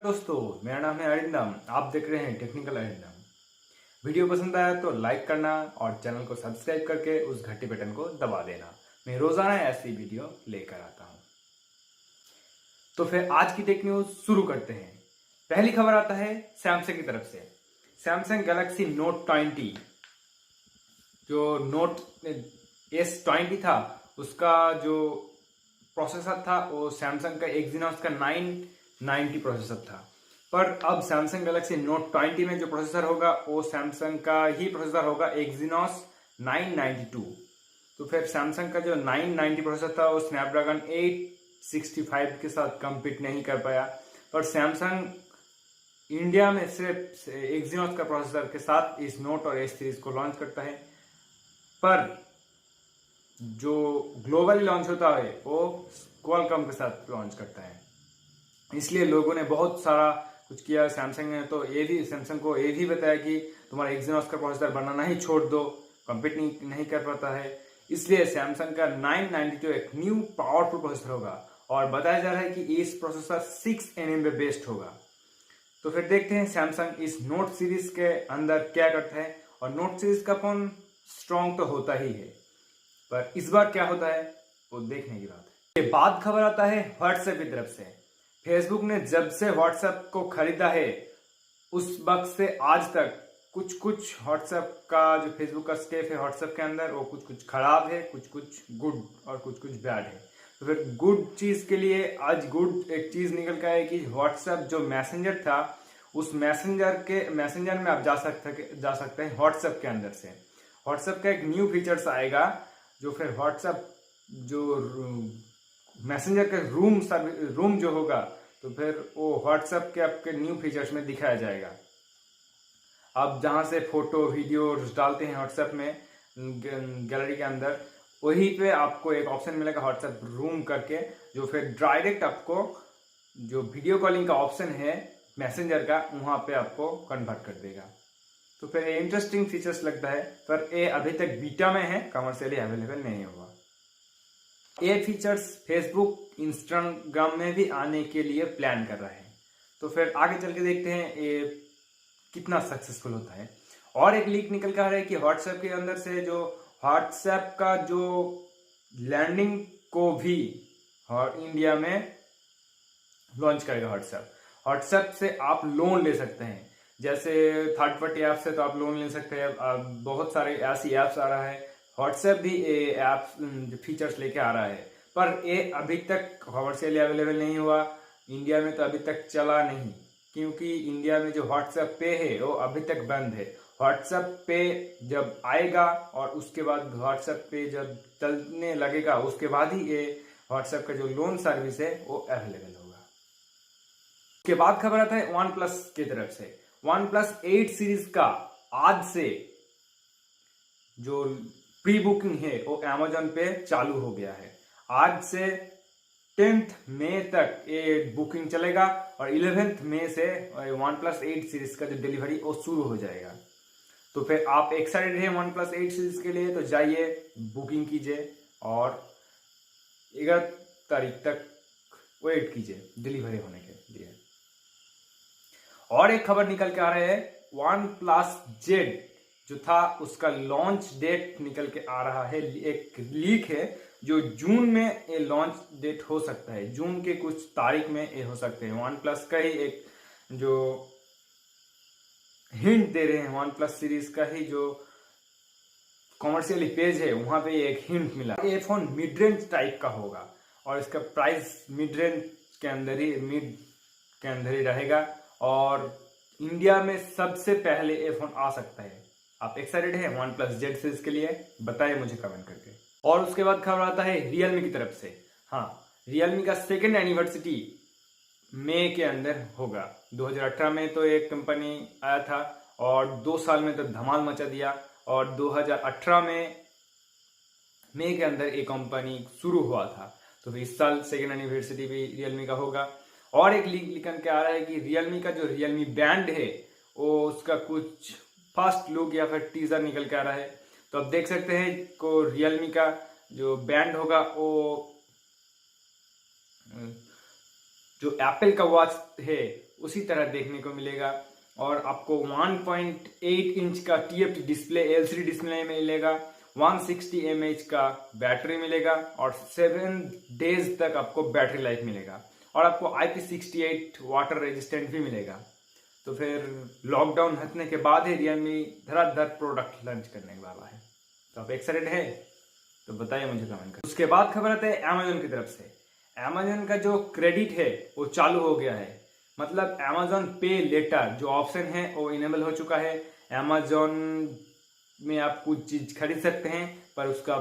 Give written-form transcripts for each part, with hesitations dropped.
दोस्तों, मेरा नाम है अरिंदम। आप देख रहे हैं टेक्निकल अरिंदम। वीडियो पसंद आया तो लाइक करना और चैनल को सब्सक्राइब करके उस घंटी बटन को दबा देना। मैं रोजाना ऐसी वीडियो लेकर आता हूं। तो फिर आज की टेक न्यूज शुरू करते हैं। पहली खबर आता है सैमसंग की तरफ से। सैमसंग गैलेक्सी नोट 20 जो नोट S20 था, उसका जो प्रोसेसर था वो सैमसंग का एक्सिनोस का 990 प्रोसेसर था। पर अब सैमसंग गैलेक्सी नोट 20 में जो प्रोसेसर होगा वो सैमसंग का ही प्रोसेसर होगा, एक्सिनोस 992। तो फिर सैमसंग का जो 990 प्रोसेसर था वो स्नैपड्रैगन 865 के साथ कम्पीट नहीं कर पाया। पर सैमसंग इंडिया में सिर्फ एक्सिनोस का प्रोसेसर के साथ इस नोट और एस सीरीज को लॉन्च करता है। पर जो ग्लोबली लॉन्च होता है वो क्वालकॉम के साथ लॉन्च करता है। इसलिए लोगों ने बहुत सारा कुछ किया। सैमसंग ने तो सैमसंग को ये भी बताया कि तुम्हारा एक्सिनोस का प्रोसेसर बनाना ही छोड़ दो, कम्पीट नहीं कर पाता है। इसलिए सैमसंग का 992 एक न्यू पावरफुल प्रोसेसर होगा और बताया जा रहा है कि इस प्रोसेसर 6nm में बेस्ड होगा। तो फिर देखते हैं सैमसंग इस नोट सीरीज के अंदर क्या करता है। और नोट सीरीज का फोन स्ट्रॉन्ग तो होता ही है, पर इस बार क्या होता है वो देखने की बात है। ये बाद खबर आता है व्हाट्सएप की तरफ से। फेसबुक ने जब से व्हाट्सएप को खरीदा है उस वक्त से आज तक कुछ व्हाट्सएप का जो फेसबुक का स्टेप है व्हाट्सएप के अंदर वो कुछ खराब है, कुछ गुड और कुछ बैड है। तो फिर गुड चीज के लिए आज गुड एक चीज निकल कर है कि व्हाट्सएप जो मैसेंजर था उस मैसेंजर में आप जा सकते हैं व्हाट्सएप के अंदर से। व्हाट्सएप का एक न्यू फीचर्स आएगा जो फिर व्हाट्सएप जो मैसेंजर का रूम जो होगा तो फिर वो व्हाट्सएप के आपके न्यू फीचर्स में दिखाया जाएगा। आप जहां से फोटो वीडियो डालते हैं व्हाट्सएप में गैलरी के अंदर, वहीं पे आपको एक ऑप्शन मिलेगा व्हाट्सएप रूम करके, जो फिर डायरेक्ट आपको जो वीडियो कॉलिंग का ऑप्शन है मैसेंजर का वहां पे आपको कन्वर्ट कर देगा। तो फिर ये इंटरेस्टिंग फीचर्स लगता है, पर ये अभी तक बीटा में है, कमर्शियली अवेलेबल नहीं हुआ। ये फीचर्स फेसबुक इंस्टाग्राम में भी आने के लिए प्लान कर रहे हैं। तो फिर आगे चल के देखते हैं ये कितना सक्सेसफुल होता है। और एक लीक निकल कर आ रहा है कि व्हाट्सएप के अंदर से जो व्हाट्सएप का जो लैंडिंग को भी और इंडिया में लॉन्च करेगा। व्हाट्सएप से आप लोन ले सकते हैं, जैसे थर्ड पार्टी ऐप से तो आप लोन ले सकते हैं। बहुत सारे ऐसी ऐप्स आ रहा है, व्हाट्सएप भी ऐप फीचर्स लेके आ रहा है, पर ये अभी तक कमर्शियली अवेलेबल नहीं हुआ। इंडिया में तो अभी तक चला नहीं, क्योंकि इंडिया में जो व्हाट्सएप पे है वो अभी तक बंद है। व्हाट्सएप पे जब आएगा और उसके बाद व्हाट्सएप पे जब चलने लगेगा उसके बाद ही ये व्हाट्सएप का जो लोन सर्विस है वो अवेलेबल होगा। उसके बाद खबर आता है वन प्लस की तरफ से। वन प्लस 8 सीरीज का आज से जो प्री बुकिंग है वो अमेजोन पे चालू हो गया है। आज से 10th मई तक ये बुकिंग चलेगा और 11th मई से वन प्लस 8 सीरीज का जो डिलीवरी वो शुरू हो जाएगा। तो फिर आप एक्साइटेड हैं वन प्लस 8 सीरीज के लिए तो जाइए बुकिंग कीजिए और 11 तारीख तक वेट कीजिए डिलीवरी होने के लिए। और एक खबर निकल के आ रहा है वन प्लस जेड जो था उसका लॉन्च डेट निकल के आ रहा है। एक लीक है जो जून में ये लॉन्च डेट हो सकता है, जून के कुछ तारीख में ये हो सकते हैं। वन प्लस का ही एक जो हिंट दे रहे हैं, वन प्लस सीरीज का ही जो कॉमर्शियली पेज है वहां पे एक हिंट मिला। ये फोन मिड रेंज टाइप का होगा और इसका प्राइस मिड के अंदर ही रहेगा और इंडिया में सबसे पहले ये फोन आ सकता है। आप एक्साइटेड हैं वन प्लस जेड सीरीज के लिए? बताइए मुझे कमेंट करके। और उसके बाद खबर आता है रियलमी की तरफ से। हाँ, रियलमी का 2nd एनिवर्सरी मई के अंदर होगा। 2018 में तो एक कंपनी आया था और 2 साल में तो धमाल मचा दिया और 2018 में मई के अंदर एक कंपनी शुरू हुआ था। तो इस साल 2nd एनिवर्सरी भी रियलमी का होगा। और एक लीक निकल के आ रहा है कि रियलमी का जो रियलमी बैंड है वो उसका कुछ फर्स्ट लुक या फिर टीजर निकल के आ रहा है। तो आप देख सकते हैं को रियलमी का जो बैंड होगा वो जो एप्पल का वॉच है उसी तरह देखने को मिलेगा। और आपको 1.8 इंच का TFT डिस्प्ले LCD डिस्प्ले मिलेगा, 160 mAh का बैटरी मिलेगा और 7 डेज तक आपको बैटरी लाइफ मिलेगा और आपको IP68 वाटर रेजिस्टेंट भी मिलेगा। तो फिर लॉकडाउन हटने के बाद ही रियलमी धड़ाधड़ प्रोडक्ट लॉन्च करने वाला है। तो आप एक्साइटेड है? तो बताइए मुझे कमेंट कर। उसके बाद खबर आता है अमेजोन की तरफ से। अमेजोन का जो क्रेडिट है वो चालू हो गया है, मतलब अमेजोन पे लेटर जो ऑप्शन है वो इनेबल हो चुका है। अमेजोन में आप कुछ चीज खरीद सकते हैं पर उसका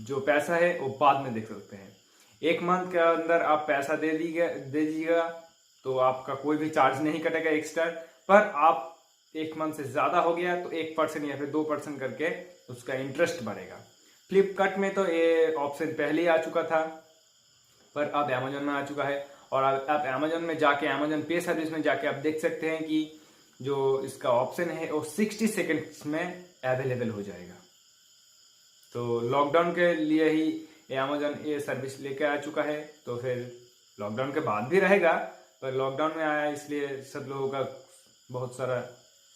जो पैसा है वो बाद में देख सकते हैं। 1 मंथ के अंदर आप पैसा दे दीजिएगा तो आपका कोई भी चार्ज नहीं कटेगा एक्स्ट्रा, पर आप 1 मंथ से ज्यादा हो गया तो 1% या फिर 2% करके उसका इंटरेस्ट बढ़ेगा। फ्लिपकार्ट में तो ये ऑप्शन पहले ही आ चुका था, पर अब अमेजोन में आ चुका है और आप अमेजोन में जाके अमेजोन पे सर्विस में जाके आप देख सकते हैं कि जो इसका ऑप्शन है वो 60 सेकेंड्स में अवेलेबल हो जाएगा। तो लॉकडाउन के लिए ही ये अमेजोन ये सर्विस लेके आ चुका है, तो फिर लॉकडाउन के बाद भी रहेगा, पर लॉकडाउन में आया इसलिए सब लोगों का बहुत सारा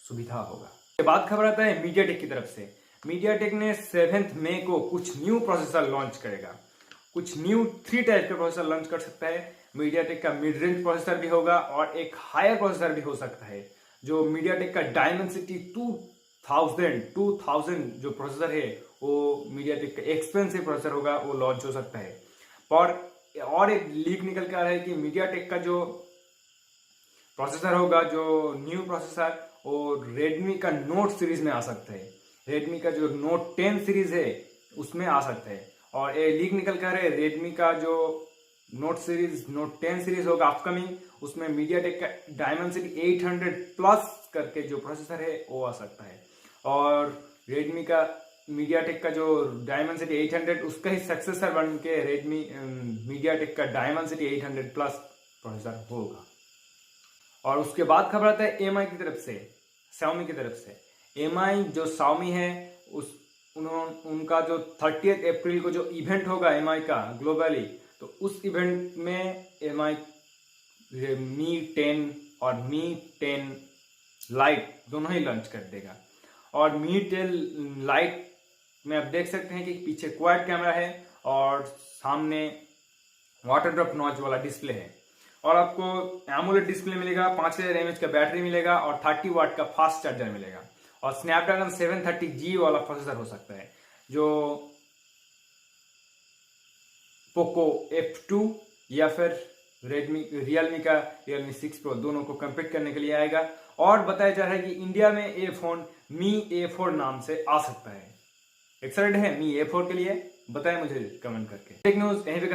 सुविधा होगा। उसके बाद खबर आता है मीडियाटेक की तरफ से। मीडियाटेक ने 7 मई को कुछ न्यू प्रोसेसर लॉन्च करेगा, कुछ न्यू 3 टाइप के प्रोसेसर लॉन्च कर सकता है। मीडियाटेक का मिड रेंज प्रोसेसर भी होगा और एक हायर प्रोसेसर भी हो सकता है। जो मीडियाटेक का डायमेंसिटी 2000 जो प्रोसेसर है वो मीडियाटेक का एक्सपेंसिव प्रोसेसर होगा, वो लॉन्च हो सकता है। और एक लीक निकल के आ रहा है कि मीडियाटेक का जो प्रोसेसर होगा, जो न्यू प्रोसेसर, वो रेडमी का नोट सीरीज में आ सकता है। रेडमी का जो नोट 10 सीरीज है उसमें आ सकता है। और ये लीक निकल कर है रेडमी का जो नोट 10 सीरीज होगा अपकमिंग, उसमें मीडियाटेक का डायमेंसिटी 800 प्लस करके जो प्रोसेसर है वो आ सकता है। और रेडमी का मीडियाटेक का जो डायमेंसिटी 800 उसका ही सक्सेसर बन के रेडमी मीडियाटेक का डायमेंसिटी 800 प्लस प्रोसेसर होगा। और उसके बाद खबर आता है एमआई की तरफ से, Xiaomi की तरफ से। एमआई जो Xiaomi है उनका जो 30 अप्रैल को जो इवेंट होगा एमआई का ग्लोबली, तो उस इवेंट में एमआई मी 10 और मी 10 लाइट दोनों ही लॉन्च कर देगा। और मी 10 लाइट में आप देख सकते हैं कि पीछे क्वाड कैमरा है और सामने वाटर ड्रॉप नॉच वाला डिस्प्ले है। और आपको एमोलेड डिस्प्ले मिलेगा, 5000 mAh का बैटरी मिलेगा और 30 वाट का फास्ट चार्जर मिलेगा। और स्नैपड्रैगन 730G वाला प्रोसेसर हो सकता है जो पोको F2 या फिर रियलमी का रियलमी 6 Pro दोनों को कंपीट करने के लिए आएगा। और बताया जा रहा है कि इंडिया में ये फोन मी A4 नाम से आ सकता है। एक्साइटेड है मी A4 के लिए? बताएं मुझे कमेंट करके। टेक न्यूज यहीं पे